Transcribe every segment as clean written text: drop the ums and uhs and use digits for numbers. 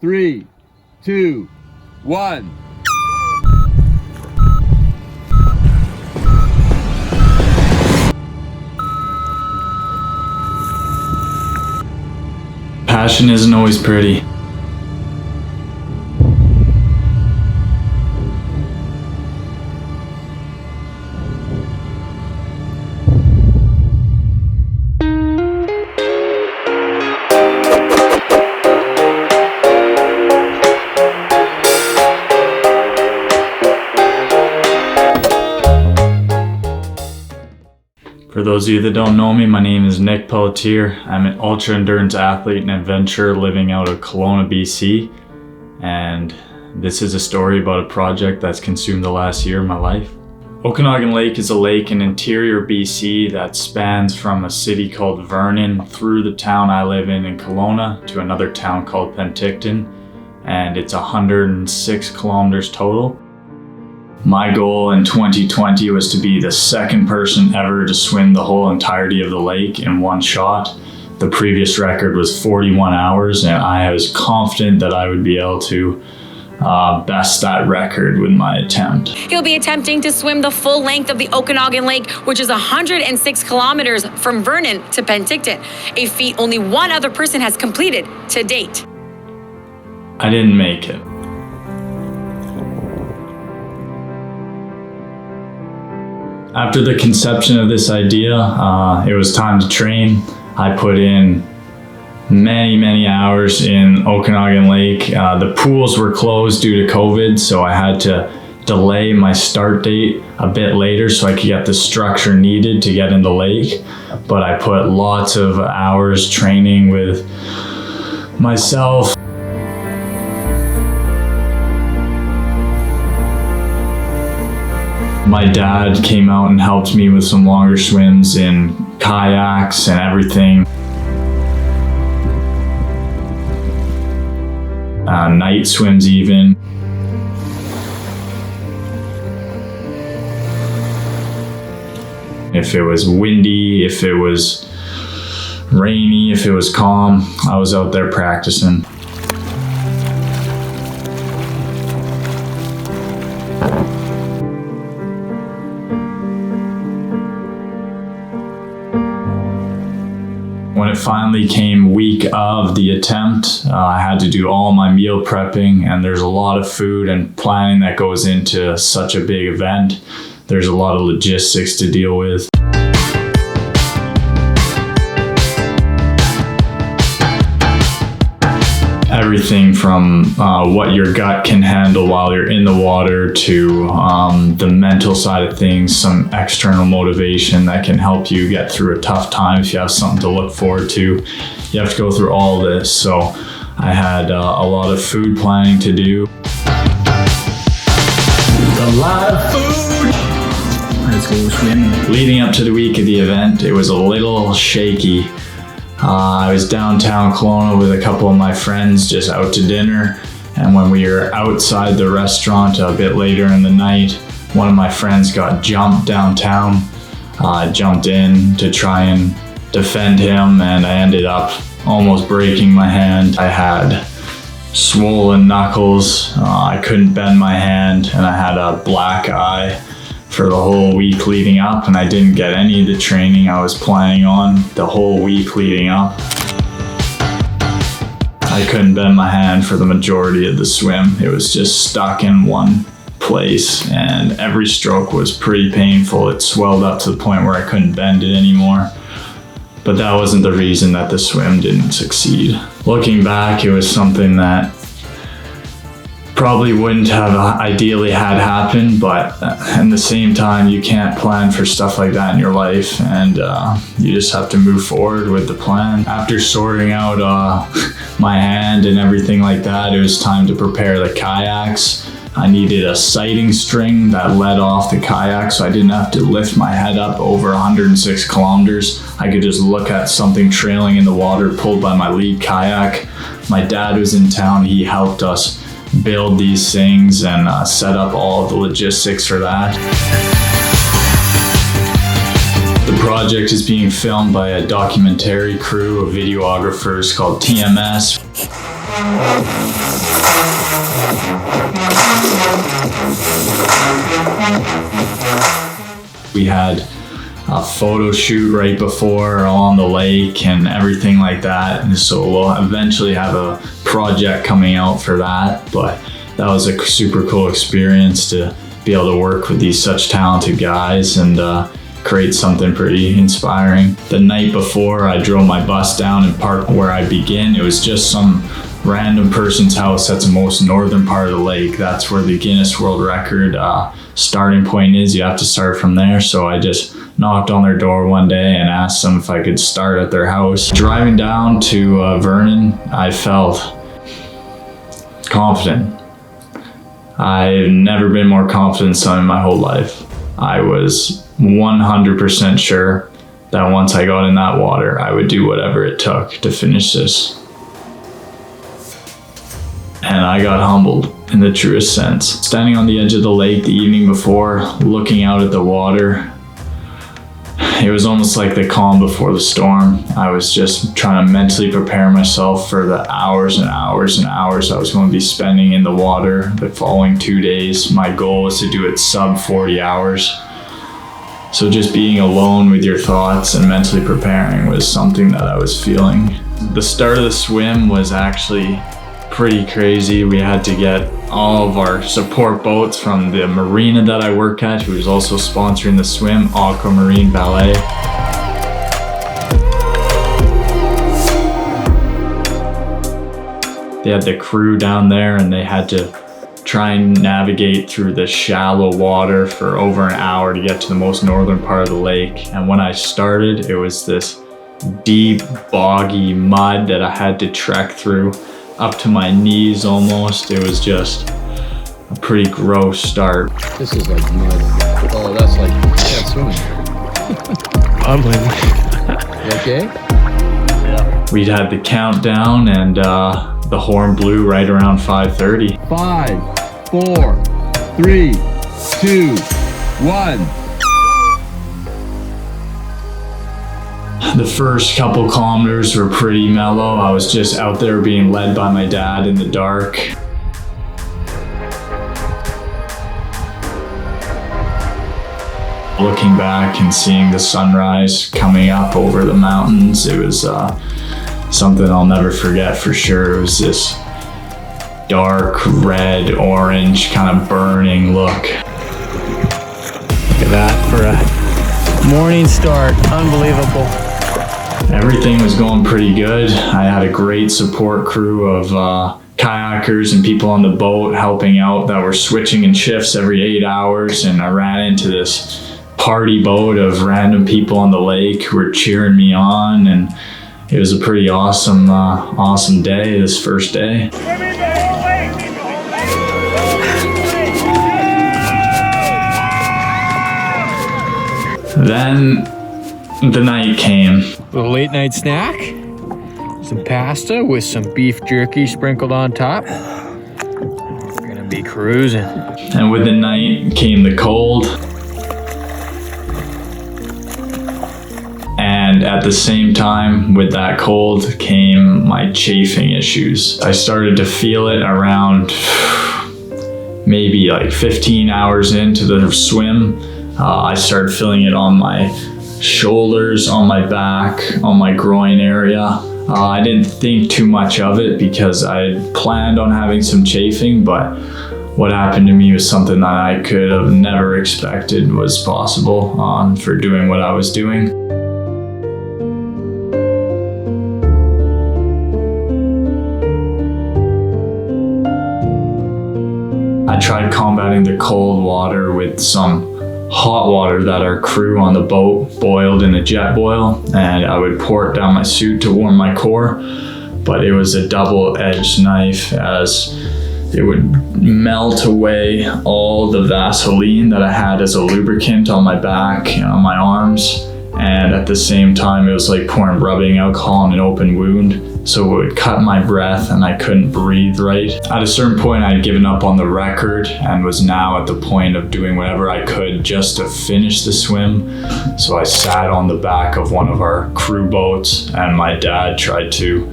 3, 2, 1. Passion isn't always pretty. For those of you that don't know me, my name is Nick Pelletier. I'm an ultra endurance athlete and adventurer living out of Kelowna, BC. And this is a story about a project that's consumed the last year of my life. Okanagan Lake is a lake in interior BC that spans from a city called Vernon through the town I live in Kelowna to another town called Penticton. And it's 106 kilometers total. My goal in 2020 was to be the second person ever to swim the whole entirety of the lake in one shot. The previous record was 41 hours, and I was confident that I would be able to best that record with my attempt. He'll be attempting to swim the full length of the Okanagan Lake, which is 106 kilometers from Vernon to Penticton, a feat only one other person has completed to date. I didn't make it. After the conception of this idea, it was time to train. I put in many hours in Okanagan Lake. The pools were closed due to COVID, so I had to delay my start date a bit later so I could get the structure needed to get in the lake. But I put lots of hours training with myself. My dad came out and helped me with some longer swims in kayaks and everything. Night swims even. If it was windy, if it was rainy, if it was calm, I was out there practicing. When it finally came week of the attempt, I had to do all my meal prepping, and there's a lot of food and planning that goes into such a big event. There's a lot of logistics to deal with. Everything from what your gut can handle while you're in the water to the mental side of things, some external motivation that can help you get through a tough time if you have something to look forward to. You have to go through all this. So I had a lot of food planning to do. A lot of food! Let's go swimming. Leading up to the week of the event, it was a little shaky. I was downtown Kelowna with a couple of my friends just out to dinner, and when we were outside the restaurant a bit later in the night, one of my friends got jumped downtown. I jumped in to try and defend him, and I ended up almost breaking my hand. I had swollen knuckles, I couldn't bend my hand, and I had a black eye for the whole week leading up, and I didn't get any of the training I was planning on the whole week leading up. I couldn't bend my hand for the majority of the swim. It was just stuck in one place, and every stroke was pretty painful. It swelled up to the point where I couldn't bend it anymore. But that wasn't the reason that the swim didn't succeed. Looking back, it was something that probably wouldn't have ideally had happened, but at the same time, you can't plan for stuff like that in your life, and you just have to move forward with the plan. After sorting out my hand and everything like that, it was time to prepare the kayaks. I needed a sighting string that led off the kayak, so I didn't have to lift my head up over 106 kilometers. I could just look at something trailing in the water pulled by my lead kayak. My dad was in town. He helped us build these things and set up all of the logistics for that. The project is being filmed by a documentary crew of videographers called TMS. We had a photo shoot right before on the lake and everything like that. And so we'll eventually have a project coming out for that. But that was a super cool experience to be able to work with these such talented guys and create something pretty inspiring. The night before, I drove my bus down and parked where I begin. It was just some random person's house that's the most northern part of the lake. That's where the Guinness World Record starting point is. You have to start from there. So I just knocked on their door one day and asked them if I could start at their house. Driving down to Vernon, I felt confident. I've never been more confident in something in my whole life. I was 100% sure that once I got in that water, I would do whatever it took to finish this. And I got humbled in the truest sense. Standing on the edge of the lake the evening before, looking out at the water, it was almost like the calm before the storm. I was just trying to mentally prepare myself for the hours and hours and hours I was going to be spending in the water the following 2 days. My goal was to do it sub 40 hours. So just being alone with your thoughts and mentally preparing was something that I was feeling. The start of the swim was actually pretty crazy. We had to get all of our support boats from the marina that I work at, who is also sponsoring the swim, Aquamarine Ballet. They had the crew down there and they had to try and navigate through the shallow water for over an hour to get to the most northern part of the lake. And when I started, it was this deep, boggy mud that I had to trek through up to my knees almost. It was just a pretty gross start. This is like mud. Oh, that's like, you can't swim. Unbelievable. You okay? Yeah. We'd had the countdown and the horn blew right around 5:30. 5, 4, 3, 2, 1. The first couple kilometers were pretty mellow. I was just out there being led by my dad in the dark. Looking back and seeing the sunrise coming up over the mountains, it was something I'll never forget for sure. It was this dark red, orange, kind of burning look. Look at that for a morning start. Unbelievable. Everything was going pretty good. I had a great support crew of kayakers and people on the boat helping out that were switching in shifts every 8 hours, and I ran into this party boat of random people on the lake who were cheering me on, and it was a pretty awesome day, this first day. Then the night came. A late night snack, some pasta with some beef jerky sprinkled on top. We're gonna be cruising. And with the night came the cold. And at the same time, with that cold came my chafing issues. I started to feel it around maybe like 15 hours into the swim. I started feeling it on my shoulders, on my back, on my groin area. I didn't think too much of it because I had planned on having some chafing, but what happened to me was something that I could have never expected was possible for doing what I was doing. I tried combating the cold water with some hot water that our crew on the boat boiled in a jet boil, and I would pour it down my suit to warm my core, but it was a double-edged knife as it would melt away all the Vaseline that I had as a lubricant on my back and on my arms, and at the same time it was like pouring rubbing alcohol on an open wound. So it would cut my breath and I couldn't breathe right. At a certain point, I'd given up on the record and was now at the point of doing whatever I could just to finish the swim. So I sat on the back of one of our crew boats and my dad tried to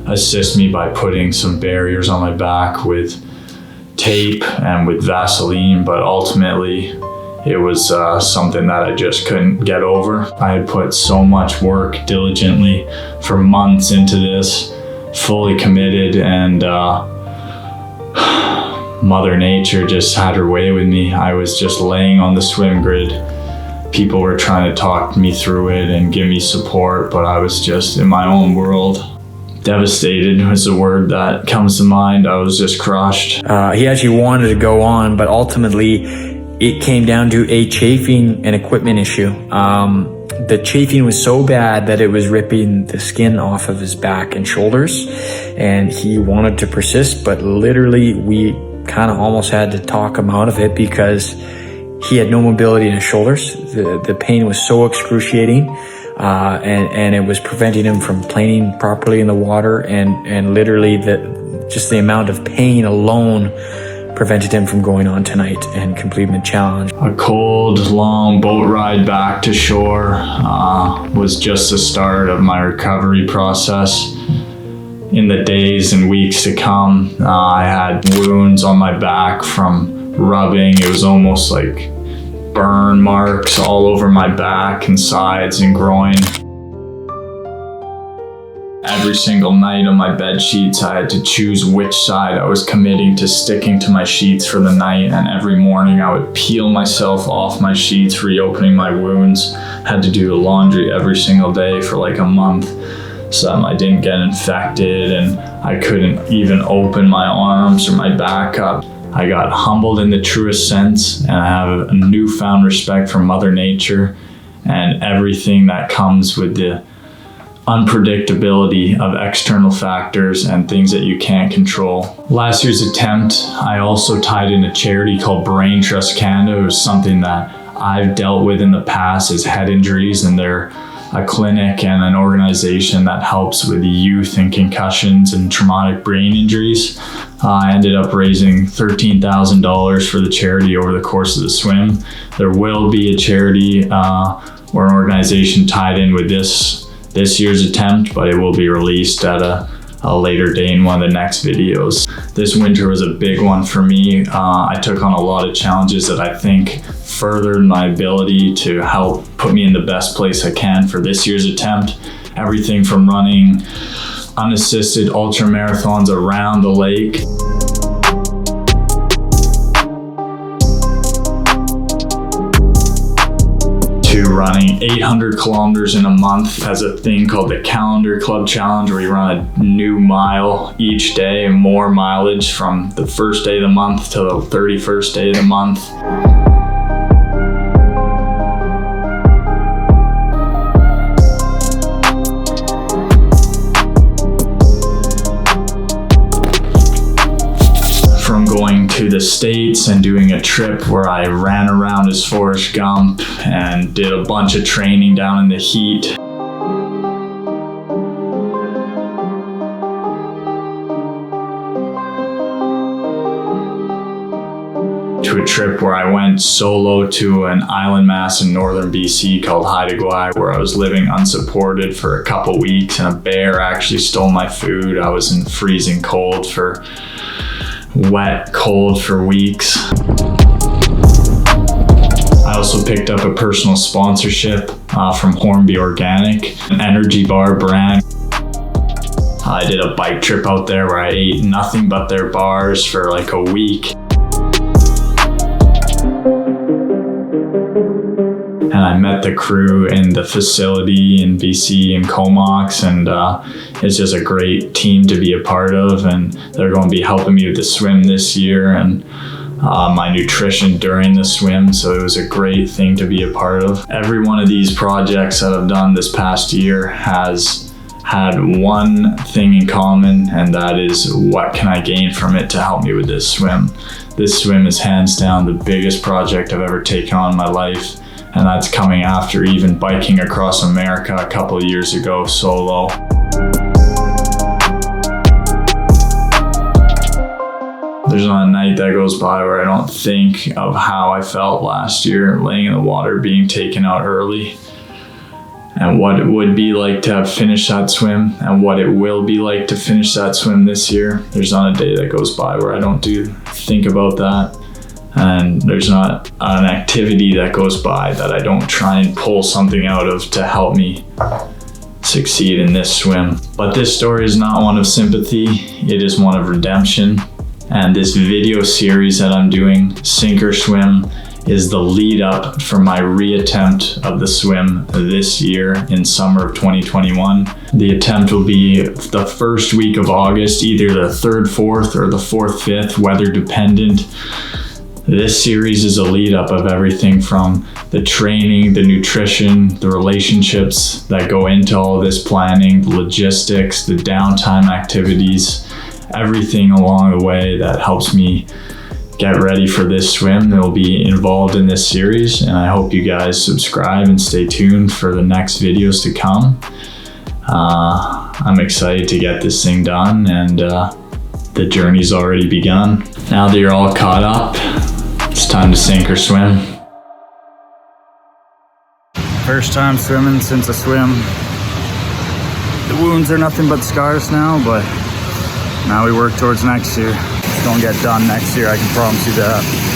assist me by putting some barriers on my back with tape and with Vaseline, but ultimately it was something that I just couldn't get over. I had put so much work diligently for months into this, fully committed, and Mother Nature just had her way with me. I was just laying on the swim grid. People were trying to talk me through it and give me support, but I was just in my own world. Devastated was the word that comes to mind. I was just crushed. He actually wanted to go on, but ultimately it came down to a chafing and equipment issue. The chafing was so bad that it was ripping the skin off of his back and shoulders, and he wanted to persist, but literally we kind of almost had to talk him out of it because he had no mobility in his shoulders. The pain was so excruciating, and it was preventing him from planing properly in the water, and literally just the amount of pain alone prevented him from going on tonight and completing the challenge. A cold, long boat ride back to shore was just the start of my recovery process. In the days and weeks to come, I had wounds on my back from rubbing. It was almost like burn marks all over my back and sides and groin. Every single night on my bed sheets, I had to choose which side I was committing to sticking to my sheets for the night, and every morning I would peel myself off my sheets, reopening my wounds. Had to do the laundry every single day for like a month so that I didn't get infected, and I couldn't even open my arms or my back up. I got humbled in the truest sense, and I have a newfound respect for Mother Nature and everything that comes with the unpredictability of external factors and things that you can't control. Last year's attempt, I also tied in a charity called Brain Trust Canada. It was something that I've dealt with in the past as head injuries, and they're a clinic and an organization that helps with youth and concussions and traumatic brain injuries. I ended up raising $13,000 for the charity over the course of the swim. There will be a charity or an organization tied in with this year's attempt, but it will be released at a later date in one of the next videos. This winter was a big one for me. I took on a lot of challenges that I think furthered my ability to help put me in the best place I can for this year's attempt. Everything from running unassisted ultra marathons around the lake, to running 800 kilometers in a month as a thing called the Calendar Club Challenge, where you run a new mile each day and more mileage from the first day of the month to the 31st day of the month. Going to the States and doing a trip where I ran around as Forrest Gump and did a bunch of training down in the heat. To a trip where I went solo to an island mass in northern BC called Haida Gwaii, where I was living unsupported for a couple weeks, and a bear actually stole my food. I was in freezing cold for wet, cold for weeks. I also picked up a personal sponsorship from Hornby Organic, an energy bar brand. I did a bike trip out there where I ate nothing but their bars for like a week. And I met the crew in the facility in BC in Comox, and it's just a great team to be a part of, and they're going to be helping me with the swim this year and my nutrition during the swim, so it was a great thing to be a part of. Every one of these projects that I've done this past year has had one thing in common, and that is, what can I gain from it to help me with this swim? This swim is hands down the biggest project I've ever taken on in my life. And that's coming after even biking across America a couple of years ago solo. There's not a night that goes by where I don't think of how I felt last year, laying in the water, being taken out early. and what it would be like to have finished that swim and what it will be like to finish that swim this year. There's not a day that goes by where I don't think about that. And there's not an activity that goes by that I don't try and pull something out of to help me succeed in this swim. But this story is not one of sympathy, it is one of redemption. And this video series that I'm doing, Sink or Swim, is the lead up for my reattempt of the swim this year in summer of 2021. The attempt will be the first week of August, either the 3rd, 4th, or the 4th, 5th, weather dependent. This series is a lead up of everything from the training, the nutrition, the relationships that go into all this planning, the logistics, the downtime activities, everything along the way that helps me get ready for this swim that will be involved in this series. And I hope you guys subscribe and stay tuned for the next videos to come. I'm excited to get this thing done, and the journey's already begun. Now that you're all caught up, it's time to sink or swim. First time swimming since a swim. The wounds are nothing but scars now, but now we work towards next year. It's gonna get done next year, I can promise you that.